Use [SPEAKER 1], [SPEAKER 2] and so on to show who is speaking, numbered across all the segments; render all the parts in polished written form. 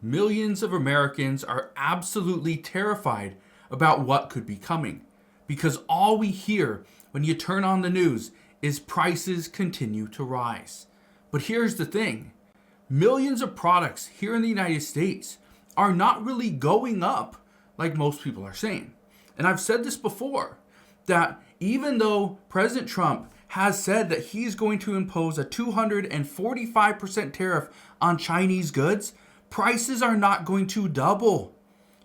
[SPEAKER 1] Millions of Americans are absolutely terrified about what could be coming because all we hear when you turn on the news is prices continue to rise. But here's the thing. Millions of products here in the United States are not really going up like most people are saying. And I've said this before, that even though President Trump has said that he's going to impose a 245% tariff on Chinese goods, prices are not going to double.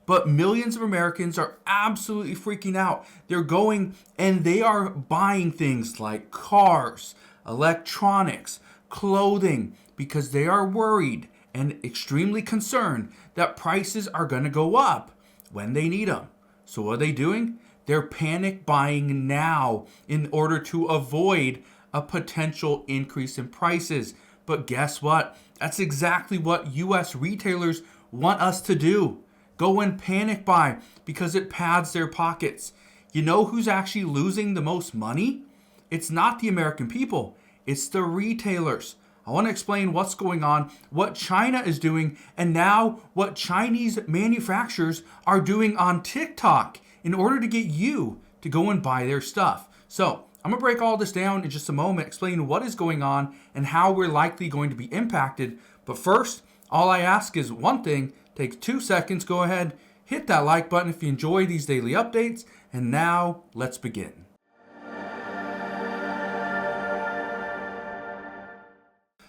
[SPEAKER 1] But millions of Americans are absolutely freaking out. They're going and they are buying things like cars, electronics, clothing, because they are worried and extremely concerned that prices are going to go up when they need them. So what are they doing? They're panic buying now in order to avoid a potential increase in prices. But guess what? That's exactly what US retailers want us to do. Go and panic buy because it pads their pockets. You know who's actually losing the most money? It's not the American people. It's the retailers. I want to explain what's going on, what China is doing, and now what Chinese manufacturers are doing on TikTok in order to get you to go and buy their stuff. So I'm going to break all this down in just a moment, explain what is going on and how we're likely going to be impacted. But first, all I ask is one thing. Take 2 seconds, go ahead, hit that like button if you enjoy these daily updates. And now let's begin.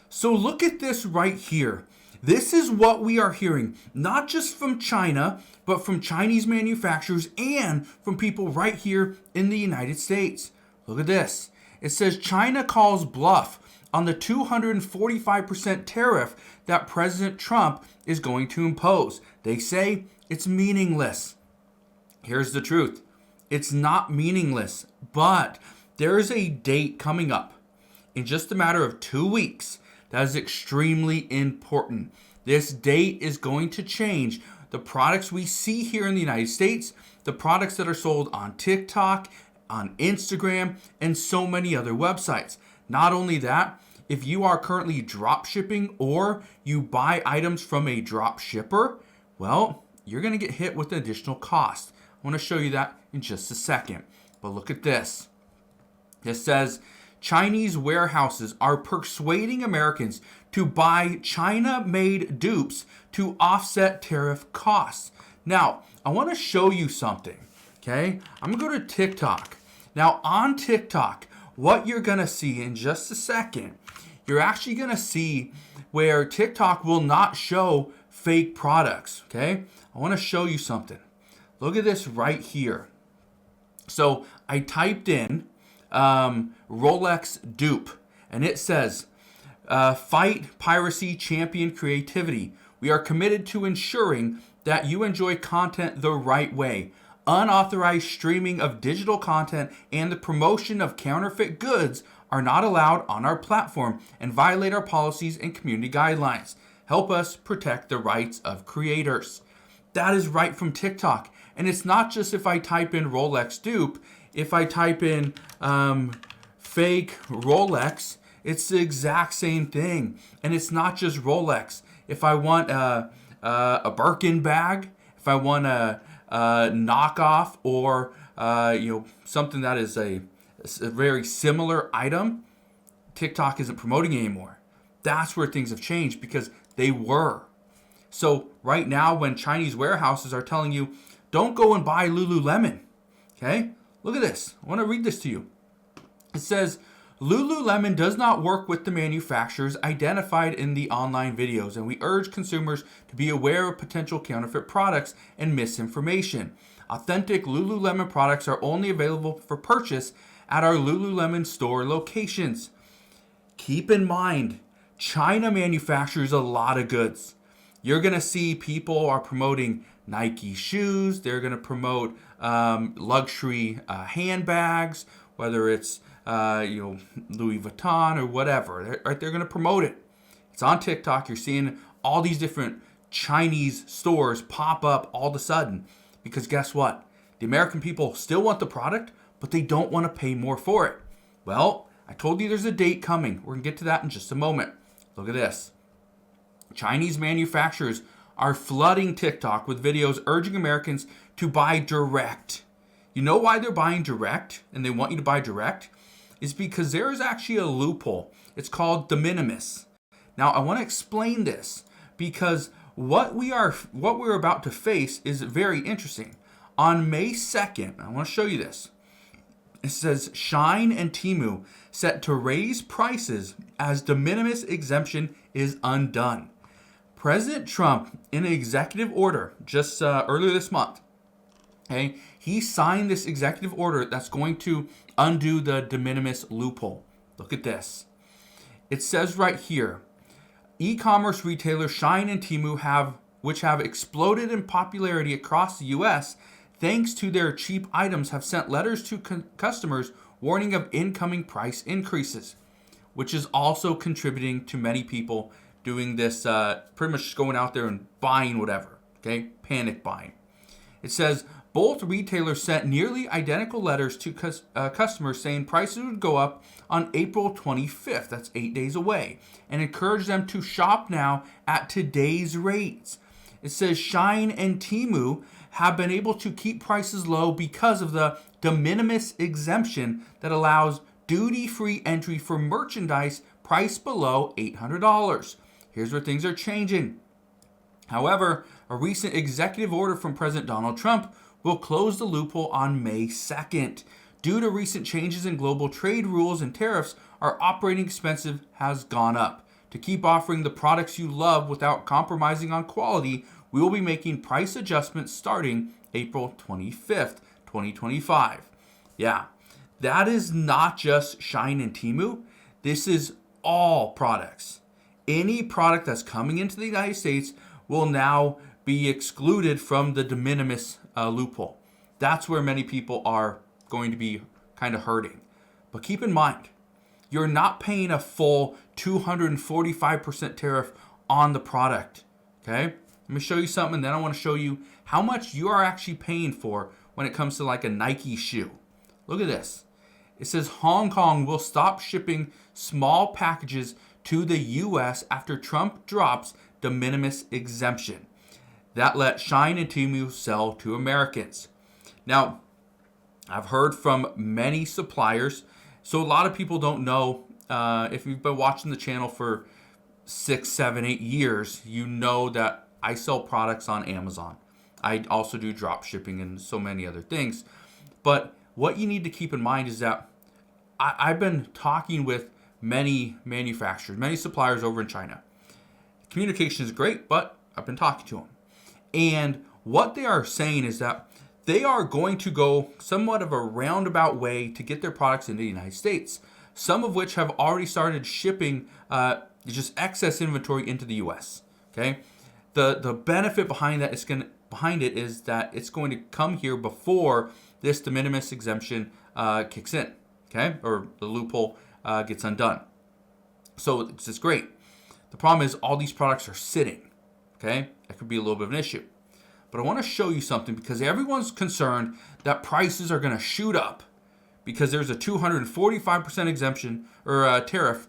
[SPEAKER 1] So look at this right here. This is what we are hearing, not just from China, but from Chinese manufacturers and from people right here in the United States. Look at this. It says China calls bluff on the 245% tariff that President Trump is going to impose. They say it's meaningless. Here's the truth. It's not meaningless, but there is a date coming up in just a matter of 2 weeks. That is extremely important. This date is going to change the products we see here in the United States, the products that are sold on TikTok, on Instagram, and so many other websites. Not only that, if you are currently drop shipping or you buy items from a drop shipper, well, you're going to get hit with an additional cost. I want to show you that in just a second. But look at this. It says Chinese warehouses are persuading Americans to buy China-made dupes to offset tariff costs. Now, I want to show you something, okay? I'm going to go to TikTok. Now, on TikTok, what you're going to see in just a second, you're actually going to see where TikTok will not show fake products, okay? I want to show you something. Look at this right here. So I typed in Rolex dupe, and it says, fight piracy, champion creativity. We are committed to ensuring that you enjoy content the right way. Unauthorized streaming of digital content and the promotion of counterfeit goods are not allowed on our platform and violate our policies and community guidelines. Help us protect the rights of creators. That is right from TikTok. And it's not just if I type in Rolex dupe. If I type in fake Rolex, it's the exact same thing. And it's not just Rolex. If I want a Birkin bag, if I want a knockoff or something that is a very similar item, TikTok isn't promoting anymore. That's where things have changed because they were. So right now when Chinese warehouses are telling you, don't go and buy Lululemon, okay? Look at this. I want to read this to you. It says, Lululemon does not work with the manufacturers identified in the online videos, and we urge consumers to be aware of potential counterfeit products and misinformation. Authentic Lululemon products are only available for purchase at our Lululemon store locations. Keep in mind, China manufactures a lot of goods. You're going to see people are promoting Nike shoes. They're going to promote luxury handbags, whether it's Louis Vuitton or whatever. They're going to promote it. It's on TikTok. You're seeing all these different Chinese stores pop up all of a sudden because guess what? The American people still want the product, but they don't want to pay more for it. Well, I told you there's a date coming. We're going to get to that in just a moment. Look at this. Chinese manufacturers are flooding TikTok with videos urging Americans to buy direct. You know why they're buying direct and they want you to buy direct? It's because there is actually a loophole. It's called the minimis. Now, I want to explain this because what we're about to face is very interesting. On May 2nd, I want to show you this. It says Shine and Temu set to raise prices as de minimis exemption is undone. President Trump, in an executive order just earlier this month, okay, he signed this executive order that's going to undo the de minimis loophole. Look at this. It says right here, e-commerce retailers Shine and Temu which have exploded in popularity across the U.S., thanks to their cheap items, have sent letters to customers warning of incoming price increases, which is also contributing to many people doing this, pretty much just going out there and buying whatever, okay? Panic buying. It says both retailers sent nearly identical letters to customers saying prices would go up on April 25th, that's 8 days away, and encouraged them to shop now at today's rates. It says Shine and Temu have been able to keep prices low because of the de minimis exemption that allows duty-free entry for merchandise priced below $800. Here's where things are changing. However, a recent executive order from President Donald Trump will close the loophole on May 2nd. Due to recent changes in global trade rules and tariffs, our operating expense has gone up. To keep offering the products you love without compromising on quality, we will be making price adjustments starting April 25th, 2025. Yeah, that is not just Shine and Temu. This is all products. Any product that's coming into the United States will now be excluded from the de minimis loophole. That's where many people are going to be kind of hurting. But keep in mind, you're not paying a full 245% tariff on the product. Okay? Let me show you something, and then I want to show you how much you are actually paying for when it comes to like a Nike shoe. Look at this. It says Hong Kong will stop shipping small packages to the U.S. after Trump drops de minimis exemption. That let Shine and Temu sell to Americans. Now, I've heard from many suppliers, so a lot of people don't know. If you've been watching the channel for 6, 7, 8 years, you know that I sell products on Amazon. I also do drop shipping and so many other things. But what you need to keep in mind is that I've been talking with many manufacturers, many suppliers over in China. Communication is great, but I've been talking to them. And what they are saying is that they are going to go somewhat of a roundabout way to get their products into the United States, some of which have already started shipping just excess inventory into the U.S. Okay, the benefit behind it is that it's going to come here before this de minimis exemption kicks in, okay, or the loophole gets undone. So it's just great. The problem is all these products are sitting, okay? That could be a little bit of an issue. But I want to show you something because everyone's concerned that prices are going to shoot up because there's a 245% exemption or tariff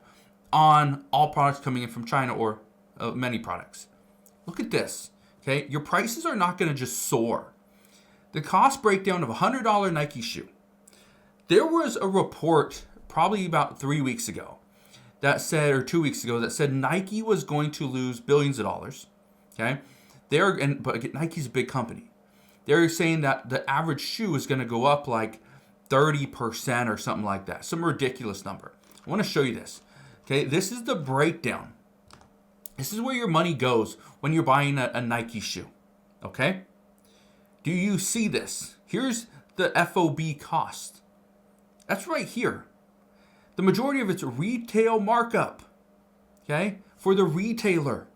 [SPEAKER 1] on all products coming in from China or many products. Look at this, okay? Your prices are not going to just soar. The cost breakdown of a $100 Nike shoe. There was a report probably about 3 weeks ago that said, or 2 weeks ago, that said Nike was going to lose billions of dollars, okay? But Nike's a big company. They're saying that the average shoe is going to go up like 30% or something like that. Some ridiculous number. I want to show you this. Okay, this is the breakdown. This is where your money goes when you're buying a Nike shoe. Okay? Do you see this? Here's the FOB cost. That's right here. The majority of it's retail markup. Okay? For the retailer.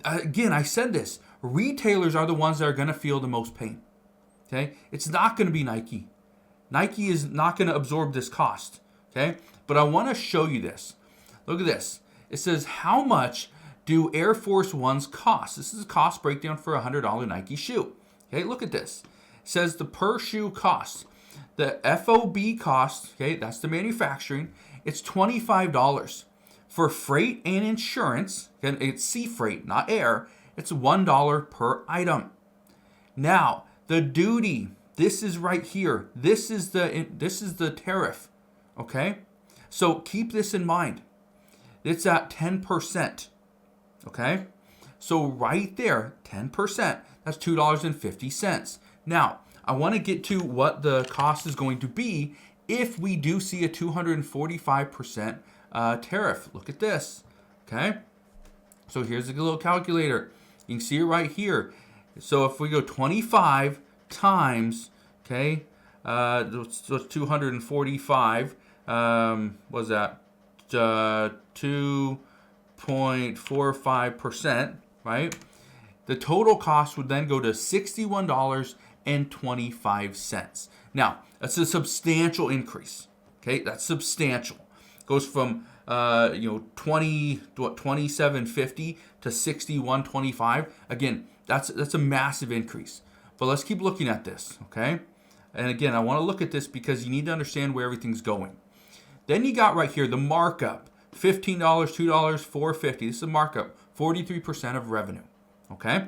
[SPEAKER 1] Again, I said this. Retailers are the ones that are going to feel the most pain. Okay? It's not going to be Nike. Nike is not going to absorb this cost. Okay? But I want to show you this. Look at this. It says, how much do Air Force Ones cost? This is a cost breakdown for a $100 Nike shoe. Okay, look at this. It says the per shoe cost. The FOB cost, okay, that's the manufacturing, it's $25. For freight and insurance, and it's sea freight, not air, It's $1 per item. Now, the duty, this is right here. This is the tariff, okay? So keep this in mind. It's at 10%, okay? So right there, 10%, that's $2.50. Now, I want to get to what the cost is going to be if we do see a 245% tariff. Look at this, okay? So here's a little calculator. You can see it right here. So if we go 25 times, okay, so it's 245, was that 2.45%, right? The total cost would then go to $61.25. Now, that's a substantial increase. Okay, that's substantial. Goes from 27.50 to 61.25. Again, that's a massive increase. But let's keep looking at this, okay? And again, I want to look at this because you need to understand where everything's going. Then you got right here the markup. $15, $2, $4.50. This is a markup. 43% of revenue. Okay?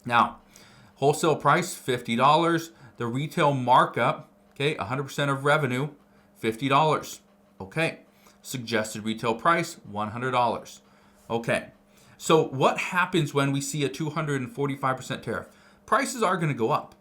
[SPEAKER 1] Now, wholesale price, $50. The retail markup, okay, 100% of revenue, $50. Okay. Suggested retail price, $100. Okay. So what happens when we see a 245% tariff? Prices are going to go up.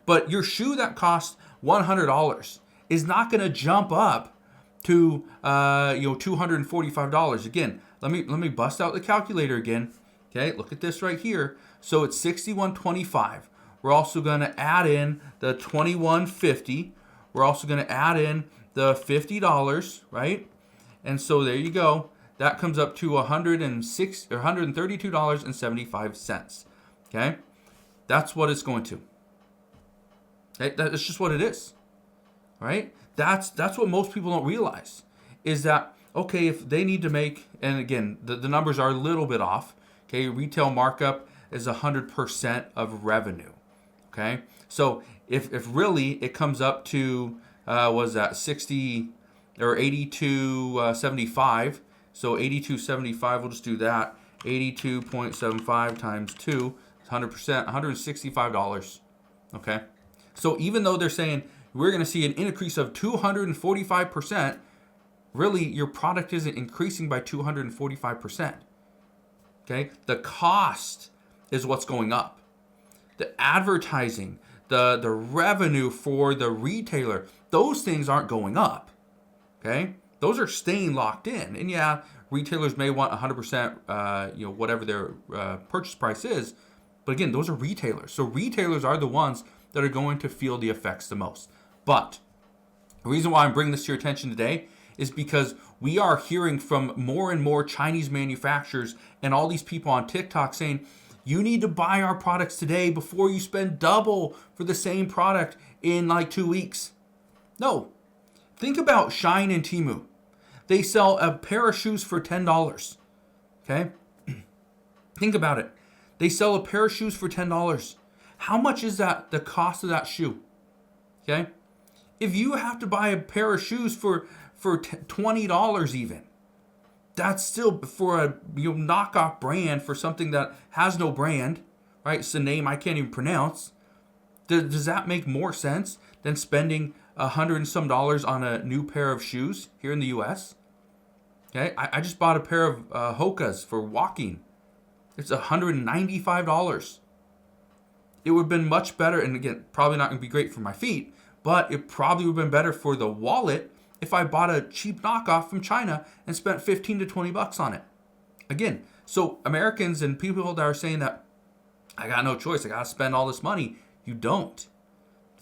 [SPEAKER 1] But your shoe that costs $100 is not going to jump up to $245. Again, let me bust out the calculator again. Okay, look at this right here. So it's $61.25. We're also going to add in the $21.50. We're also going to add in the $50, right? And so there you go. That comes up to $132.75. Okay, that's what it's going to. Okay, that's just what it is. Right? That's what most people don't realize is that, okay, if they need to make, and again, the numbers are a little bit off. Okay, retail markup is 100% of revenue. Okay, so if really it comes up to was that 60 or 82.75? So 82.75, we'll just do that. 82.75 times 2, 100%, $165. Okay, so even though they're saying we're going to see an increase of 245%, really your product isn't increasing by 245%. Okay, the cost is what's going up. The advertising, the revenue for the retailer, those things aren't going up. Okay, those are staying locked in. And yeah, retailers may want 100%, whatever their purchase price is. But again, those are retailers. So retailers are the ones that are going to feel the effects the most. But the reason why I'm bringing this to your attention today is because we are hearing from more and more Chinese manufacturers and all these people on TikTok saying, you need to buy our products today before you spend double for the same product in like 2 weeks. No. Think about Shine and Temu. They sell a pair of shoes for $10. Okay? Think about it. They sell a pair of shoes for $10. How much is that, the cost of that shoe? Okay? If you have to buy a pair of shoes for $20 even, that's still for a knockoff brand, for something that has no brand, right? It's a name I can't even pronounce. Does that make more sense than spending $100 and some on a new pair of shoes here in the U.S.? Okay, I just bought a pair of Hoka's for walking. It's $195. It would have been much better, and again, probably not going to be great for my feet, but it probably would have been better for the wallet if I bought a cheap knockoff from China and spent 15 to 20 bucks on it. Again, so Americans and people that are saying that I got no choice, I got to spend all this money, you don't.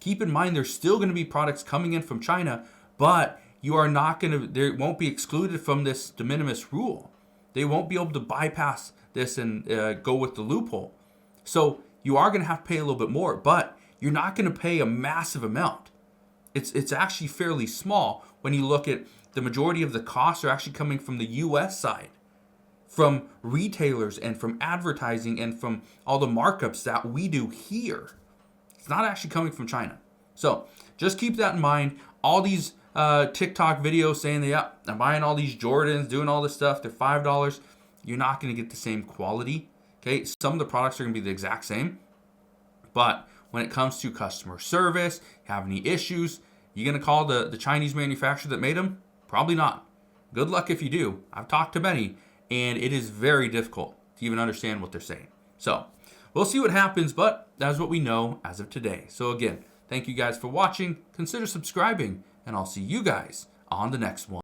[SPEAKER 1] Keep in mind, there's still going to be products coming in from China, but you are not going to, they won't be excluded from this de minimis rule. They won't be able to bypass this and go with the loophole. So you are going to have to pay a little bit more, but you're not going to pay a massive amount. It's actually fairly small when you look at the majority of the costs are actually coming from the U.S. side, from retailers and from advertising and from all the markups that we do here. It's not actually coming from China. So just keep that in mind. All these TikTok videos saying that, yeah, I'm buying all these Jordans, doing all this stuff, they're $5. You're not going to get the same quality. Okay, some of the products are going to be the exact same, but when it comes to customer service, have any issues, you going to call the Chinese manufacturer that made them? Probably not. Good luck if you do. I've talked to many, and it is very difficult to even understand what they're saying. So we'll see what happens, but that's what we know as of today. So again, thank you guys for watching. Consider subscribing, and I'll see you guys on the next one.